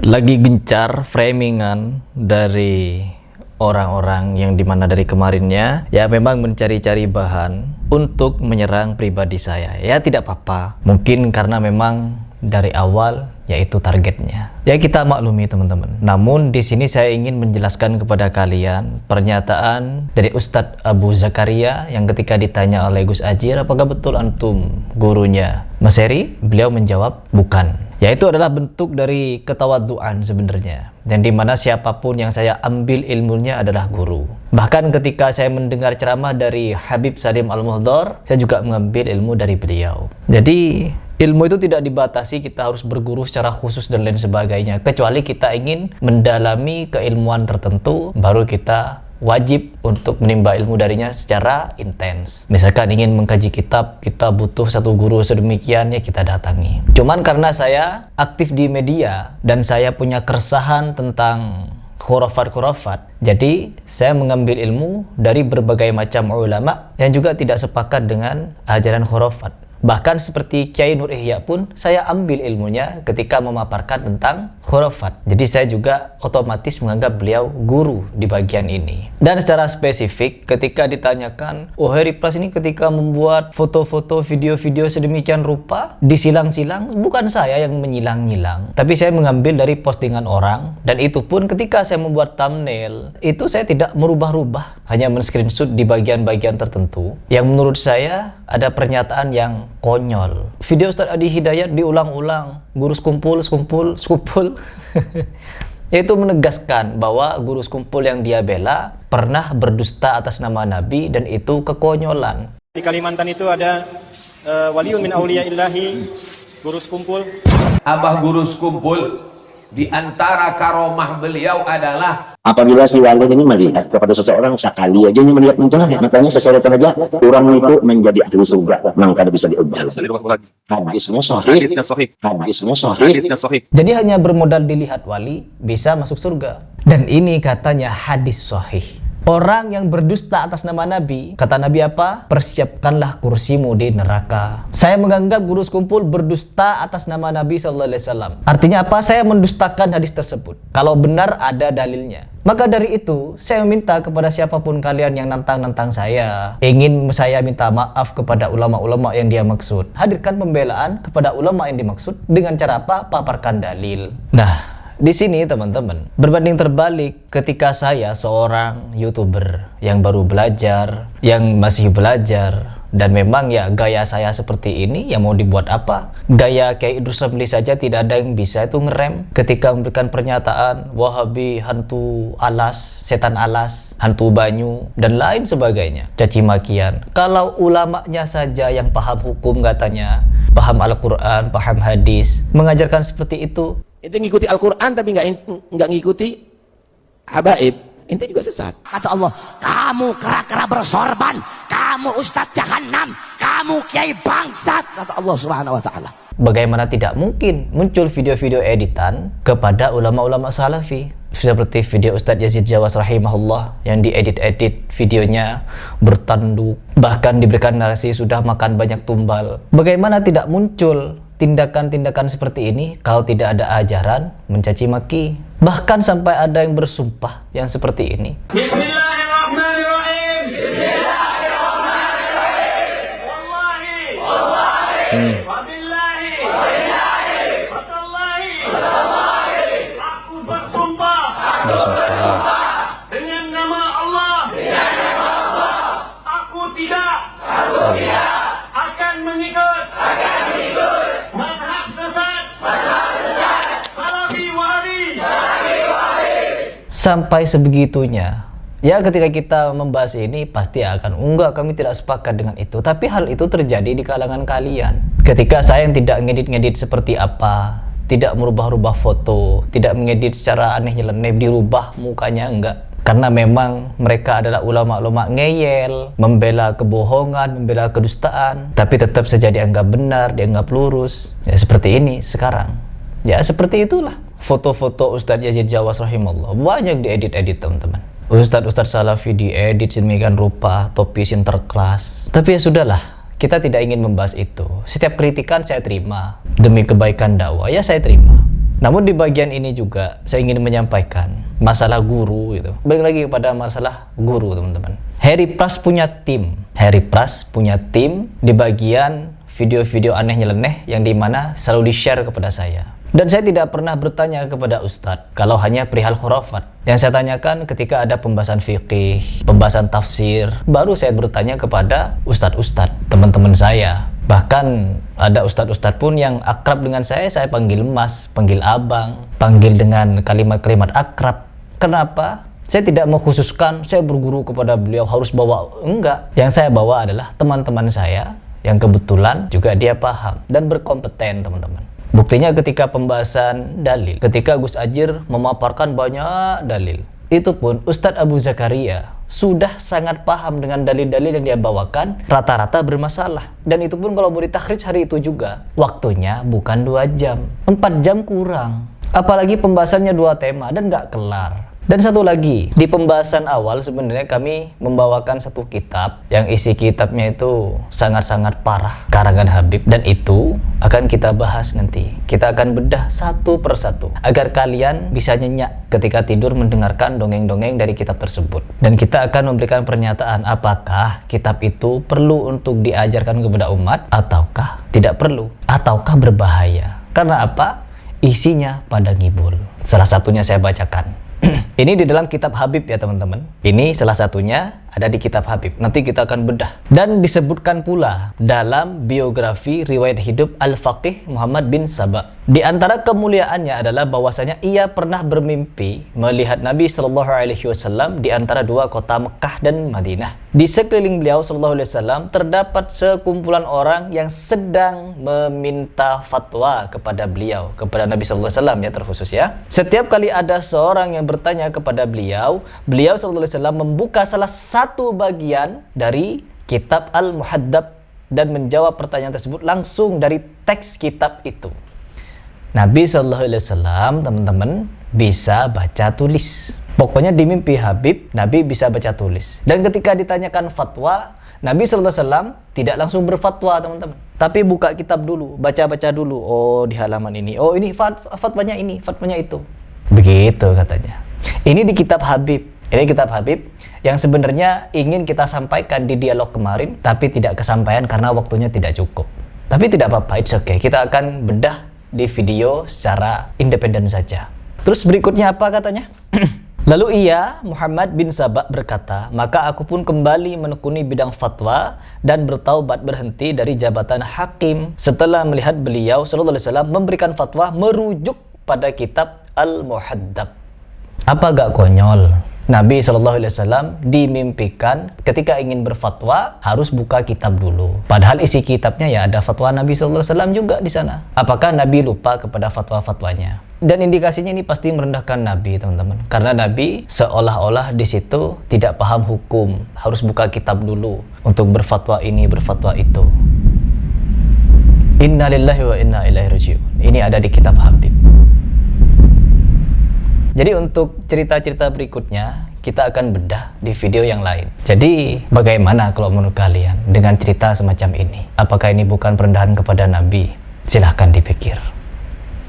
Lagi gencar framingan dari orang-orang yang dimana dari kemarinnya ya memang mencari-cari bahan untuk menyerang pribadi saya. Ya tidak apa-apa, mungkin karena memang dari awal yaitu targetnya. Ya kita maklumi teman-teman. Namun di sini saya ingin menjelaskan kepada kalian pernyataan dari Ustadz Abu Zakaria yang ketika ditanya oleh Gus Ajir, apakah betul antum gurunya Mas Heri? Beliau menjawab bukan. Ya itu adalah bentuk dari ketawaduan sebenarnya. Dan dimana siapapun yang saya ambil ilmunya adalah guru. Bahkan ketika saya mendengar ceramah dari Habib Salim Al-Muhdhar, saya juga mengambil ilmu dari beliau. Jadi ilmu itu tidak dibatasi kita harus berguru secara khusus dan lain sebagainya. Kecuali kita ingin mendalami keilmuan tertentu, baru kita wajib untuk menimba ilmu darinya secara intens. Misalkan ingin mengkaji kitab, kita butuh satu guru sedemikian, ya kita datangi. Cuman karena saya aktif di media dan saya punya keresahan tentang khurafat-khurafat, jadi saya mengambil ilmu dari berbagai macam ulama yang juga tidak sepakat dengan ajaran khurafat. Bahkan seperti Kiai Nur Ihya pun saya ambil ilmunya ketika memaparkan tentang khurafat. Jadi saya juga otomatis menganggap beliau guru di bagian ini. Dan secara spesifik ketika ditanyakan, oh Heri Plus ini ketika membuat foto-foto, video-video sedemikian rupa disilang-silang, bukan saya yang menyilang-nyilang, tapi saya mengambil dari postingan orang. Dan itu pun ketika saya membuat thumbnail, itu saya tidak merubah-rubah, hanya men-screenshot di bagian-bagian tertentu yang menurut saya ada pernyataan yang konyol. Video Ustadz Adi Hidayat diulang-ulang, guru skumpul yaitu menegaskan bahwa guru skumpul yang dia bela pernah berdusta atas nama Nabi dan itu kekonyolan. Di Kalimantan itu ada waliun min auliya'illahi, guru skumpul. Abah guru skumpul, di antara karomah beliau adalah apabila si wali ini melihat kepada seseorang sekali aja melihat mentahnya, makanya seseorang saja orang itu menjadi ahli surga, maka bisa diubah. Hadisnya sahih. Jadi hanya bermodal dilihat wali bisa masuk surga. Dan ini katanya hadis sahih. Orang yang berdusta atas nama Nabi, kata Nabi apa? Persiapkanlah kursimu di neraka. Saya menganggap guru skumpul berdusta atas nama Nabi SAW. Artinya apa? Saya mendustakan hadis tersebut. Kalau benar ada dalilnya. Maka dari itu, saya meminta kepada siapapun kalian yang nantang-nantang saya, ingin saya minta maaf kepada ulama-ulama yang dia maksud. Hadirkan pembelaan kepada ulama yang dimaksud dengan cara apa? Paparkan dalil. Nah, di sini teman-teman, berbanding terbalik ketika saya seorang YouTuber yang baru belajar, yang masih belajar, dan memang ya gaya saya seperti ini, ya mau dibuat apa? Gaya kayak Idrus Ramli saja tidak ada yang bisa itu ngerem ketika memberikan pernyataan Wahabi, hantu alas, setan alas, hantu banyu, dan lain sebagainya, caci makian. Kalau ulamanya saja yang paham hukum katanya, paham Al-Quran, paham hadis, mengajarkan seperti itu, ente ngikuti Al-Quran tapi nggak ngikuti habaib, ente juga sesat. Kata Allah, kamu kera-kera bersorban, kamu ustadz jahanam, kamu kiai bangsat, kata Allah Subhanahu wa ta'ala. Bagaimana tidak mungkin muncul video-video editan kepada ulama-ulama salafi, seperti video Ustadz Yazid Jawas rahimahullah yang diedit-edit videonya bertanduk, bahkan diberikan narasi sudah makan banyak tumbal. Bagaimana tidak muncul tindakan-tindakan seperti ini kalau tidak ada ajaran mencaci maki? Bahkan sampai ada yang bersumpah yang seperti ini. Bismillahirrahmanirrahim. Wallahi. Wabillahi. Watallahi. Aku bersumpah. Dengan nama Allah. Aku tidak akan mengikut mazhab sesat. Salafi Wahabi. Sampai sebegitunya. Ya ketika kita membahas ini pasti akan enggak, kami tidak sepakat dengan itu. Tapi hal itu terjadi di kalangan kalian. Ketika saya yang tidak ngedit-ngedit seperti apa, tidak merubah-rubah foto, tidak mengedit secara aneh nyeleneh, dirubah mukanya enggak. Karena memang mereka adalah ulama-ulama ngeyel, membela kebohongan, membela kedustaan, tapi tetap saja dianggap benar, dianggap lurus. Ya seperti ini sekarang. Ya seperti itulah. Foto-foto Ustadz Yazid Jawas rahimahullah banyak diedit-edit teman-teman. Ustadz salafi diedit sedemikian rupa, topi sinterklas. Tapi ya sudahlah, kita tidak ingin membahas itu. Setiap kritikan saya terima demi kebaikan dakwah, ya saya terima. Namun di bagian ini juga saya ingin menyampaikan masalah guru gitu. Balik lagi kepada masalah guru, teman-teman. Harry Pras punya tim. Harry Pras punya tim di bagian video-video aneh nyeleneh yang dimana selalu di-share kepada saya. Dan saya tidak pernah bertanya kepada Ustadz kalau hanya perihal khurafat. Yang saya tanyakan ketika ada pembahasan fikih, pembahasan tafsir, baru saya bertanya kepada Ustadz-Ustadz, teman-teman saya. Bahkan ada Ustadz-Ustadz pun yang akrab dengan saya panggil Mas, panggil Abang, panggil dengan kalimat-kalimat akrab. Kenapa? Saya tidak mengkhususkan saya berguru kepada beliau harus bawa, enggak. Yang saya bawa adalah teman-teman saya yang kebetulan juga dia paham dan berkompeten, teman-teman. Buktinya ketika pembahasan dalil, ketika Gus Ajir memaparkan banyak dalil, itu pun Ustadz Abu Zakaria sudah sangat paham dengan dalil-dalil yang dia bawakan, rata-rata bermasalah. Dan itu pun kalau mau ditakhrij hari itu juga, waktunya bukan 2 jam, 4 jam kurang. Apalagi pembahasannya 2 tema dan nggak kelar. Dan satu lagi, di pembahasan awal sebenarnya kami membawakan satu kitab yang isi kitabnya itu sangat-sangat parah, karangan Habib, dan itu akan kita bahas nanti. Kita akan bedah satu persatu agar kalian bisa nyenyak ketika tidur mendengarkan dongeng-dongeng dari kitab tersebut. Dan kita akan memberikan pernyataan apakah kitab itu perlu untuk diajarkan kepada umat ataukah tidak perlu, ataukah berbahaya. Karena apa? Isinya pada ngibul. Salah satunya saya bacakan. Ini di dalam kitab Habib ya teman-teman. Ini salah satunya ada di kitab Habib. Nanti kita akan bedah. Dan disebutkan pula dalam biografi riwayat hidup Al-Faqih Muhammad bin Saba. Di antara kemuliaannya adalah bahwasanya ia pernah bermimpi melihat Nabi SAW di antara 2 kota Mekah dan Madinah. Di sekeliling beliau SAW terdapat sekumpulan orang yang sedang meminta fatwa kepada beliau, kepada Nabi SAW ya terkhusus ya. Setiap kali ada seorang yang bertanya kepada beliau, beliau SAW membuka salah satu bagian dari kitab Al-Muhaddab dan menjawab pertanyaan tersebut langsung dari teks kitab itu. Nabi SAW, teman-teman, bisa baca tulis. Pokoknya di mimpi Habib, Nabi bisa baca tulis. Dan ketika ditanyakan fatwa, Nabi SAW tidak langsung berfatwa, teman-teman. Tapi buka kitab dulu, baca-baca dulu. Oh, di halaman ini. Oh, ini fatwanya ini, fatwanya itu. Begitu katanya. Ini di kitab Habib. Ini kitab Habib yang sebenarnya ingin kita sampaikan di dialog kemarin, tapi tidak kesampaian karena waktunya tidak cukup. Tapi tidak apa-apa, it's okay. Kita akan bedah di video secara independen saja. Terus berikutnya apa katanya? Lalu ia, Muhammad bin Saba berkata, maka aku pun kembali menekuni bidang fatwa dan bertaubat berhenti dari jabatan hakim setelah melihat beliau SAW memberikan fatwa merujuk pada kitab Al-Muhaddab. Apa gak konyol? Nabi SAW dimimpikan ketika ingin berfatwa harus buka kitab dulu. Padahal isi kitabnya ya ada fatwa Nabi SAW juga di sana. Apakah Nabi lupa kepada fatwa-fatwanya? Dan indikasinya ini pasti merendahkan Nabi, teman-teman. Karena Nabi seolah-olah di situ tidak paham hukum, harus buka kitab dulu untuk berfatwa ini, berfatwa itu. Inna lillahi wa inna ilaihi raji'un. Ini ada di kitab Habib. Jadi untuk cerita-cerita berikutnya kita akan bedah di video yang lain. Jadi bagaimana kalau menurut kalian dengan cerita semacam ini? Apakah ini bukan perendahan kepada Nabi? Silahkan dipikir.